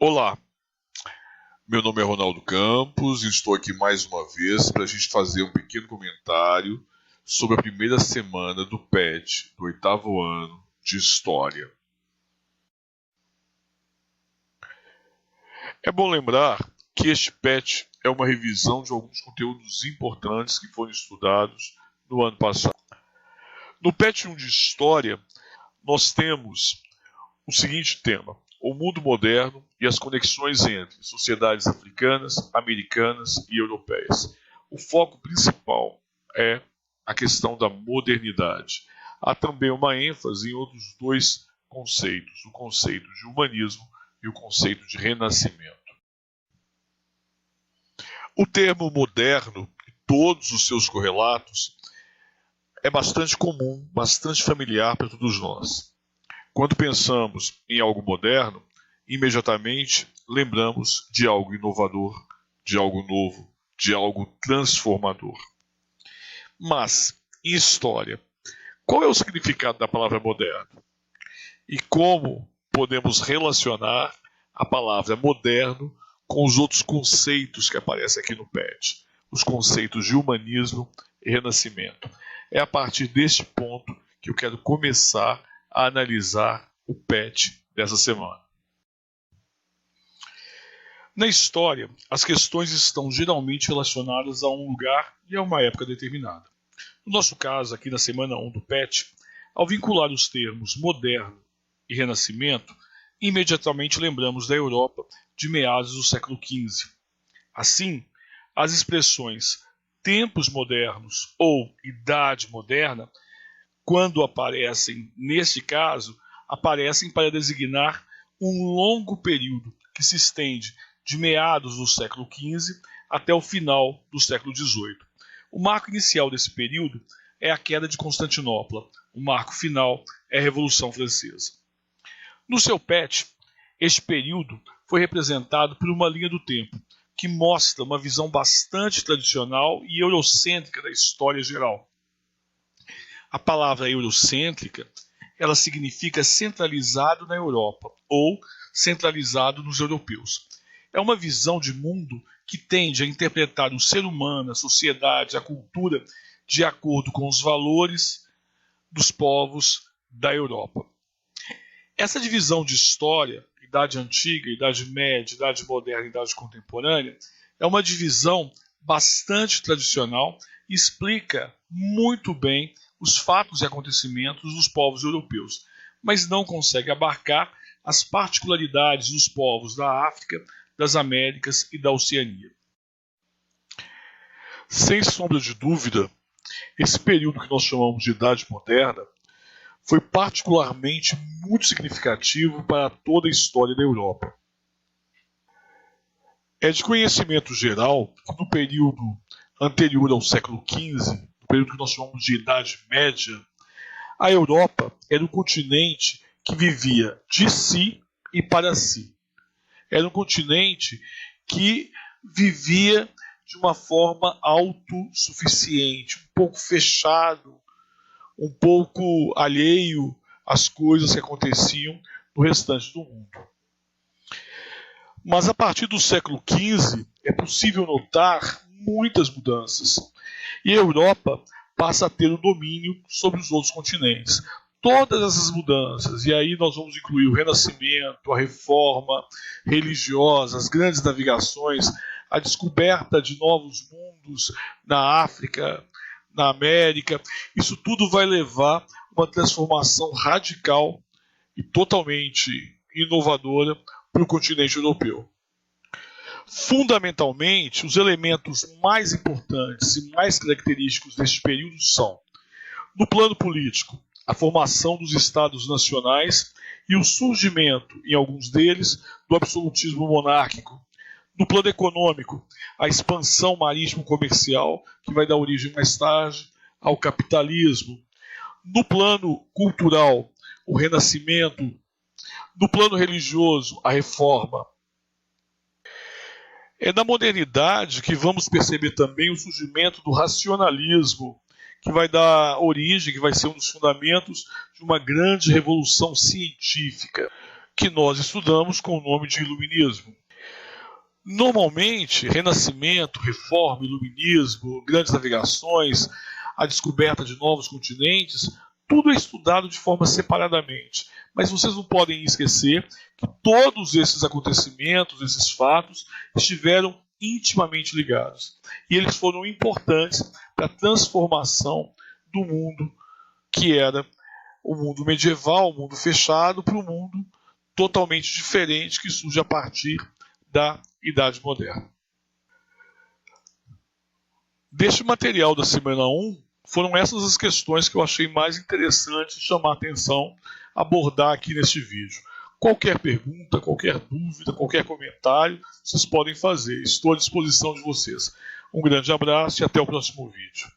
Olá, meu nome é Ronaldo Campos e estou aqui mais uma vez para a gente fazer um pequeno comentário sobre a primeira semana do PET do 8º ano de História. É bom lembrar que este PET é uma revisão de alguns conteúdos importantes que foram estudados no ano passado. No PET 1 de História, nós temos o seguinte tema: o mundo moderno e as conexões entre sociedades africanas, americanas e europeias. O foco principal é a questão da modernidade. Há também uma ênfase em outros dois conceitos, o conceito de humanismo e o conceito de renascimento. O termo moderno e todos os seus correlatos é bastante comum, bastante familiar para todos nós. Quando pensamos em algo moderno, imediatamente lembramos de algo inovador, de algo novo, de algo transformador. Mas, em história, qual é o significado da palavra moderno? E como podemos relacionar a palavra moderno com os outros conceitos que aparecem aqui no PET? Os conceitos de humanismo e renascimento. É a partir deste ponto que eu quero começar a analisar o PET dessa semana. Na história, as questões estão geralmente relacionadas a um lugar e a uma época determinada. No nosso caso, aqui na semana 1 do PET, ao vincular os termos moderno e renascimento, imediatamente lembramos da Europa de meados do século XV. Assim, as expressões tempos modernos ou idade moderna, quando aparecem, neste caso, aparecem para designar um longo período que se estende de meados do século XV até o final do século XVIII. O marco inicial desse período é a queda de Constantinopla. O marco final é a Revolução Francesa. No seu PET, este período foi representado por uma linha do tempo, que mostra uma visão bastante tradicional e eurocêntrica da história geral. A palavra eurocêntrica, ela significa centralizado na Europa ou centralizado nos europeus. É uma visão de mundo que tende a interpretar o ser humano, a sociedade, a cultura de acordo com os valores dos povos da Europa. Essa divisão de história, Idade Antiga, Idade Média, Idade Moderna e Idade Contemporânea, é uma divisão bastante tradicional e explica muito bem os fatos e acontecimentos dos povos europeus, mas não consegue abarcar as particularidades dos povos da África, das Américas e da Oceania. Sem sombra de dúvida, esse período que nós chamamos de Idade Moderna foi particularmente muito significativo para toda a história da Europa. É de conhecimento geral que no período anterior ao século XV, no período que nós chamamos de Idade Média, a Europa era um continente que vivia de si e para si. Era um continente que vivia de uma forma autossuficiente, um pouco fechado, um pouco alheio às coisas que aconteciam no restante do mundo. Mas a partir do século XV é possível notar muitas mudanças. E a Europa passa a ter o domínio sobre os outros continentes. Todas essas mudanças, e aí nós vamos incluir o Renascimento, a reforma religiosa, as grandes navegações, a descoberta de novos mundos na África, na América, isso tudo vai levar a uma transformação radical e totalmente inovadora para o continente europeu. Fundamentalmente, os elementos mais importantes e mais característicos deste período são, no plano político, a formação dos estados nacionais e o surgimento, em alguns deles, do absolutismo monárquico. No plano econômico, a expansão marítimo-comercial, que vai dar origem mais tarde ao capitalismo. No plano cultural, o renascimento. No plano religioso, a reforma. É na modernidade que vamos perceber também o surgimento do racionalismo, que vai dar origem, que vai ser um dos fundamentos de uma grande revolução científica, que nós estudamos com o nome de Iluminismo. Normalmente, Renascimento, Reforma, Iluminismo, grandes navegações, a descoberta de novos continentes, tudo é estudado de forma separadamente. Mas vocês não podem esquecer que todos esses acontecimentos, esses fatos, estiveram intimamente ligados. E eles foram importantes para a transformação do mundo que era o mundo medieval, o mundo fechado, para um mundo totalmente diferente que surge a partir da Idade Moderna. Deste material da semana 1, foram essas as questões que eu achei mais interessantes de chamar a atenção, abordar aqui neste vídeo. Qualquer pergunta, qualquer dúvida, qualquer comentário, vocês podem fazer. Estou à disposição de vocês. Um grande abraço e até o próximo vídeo.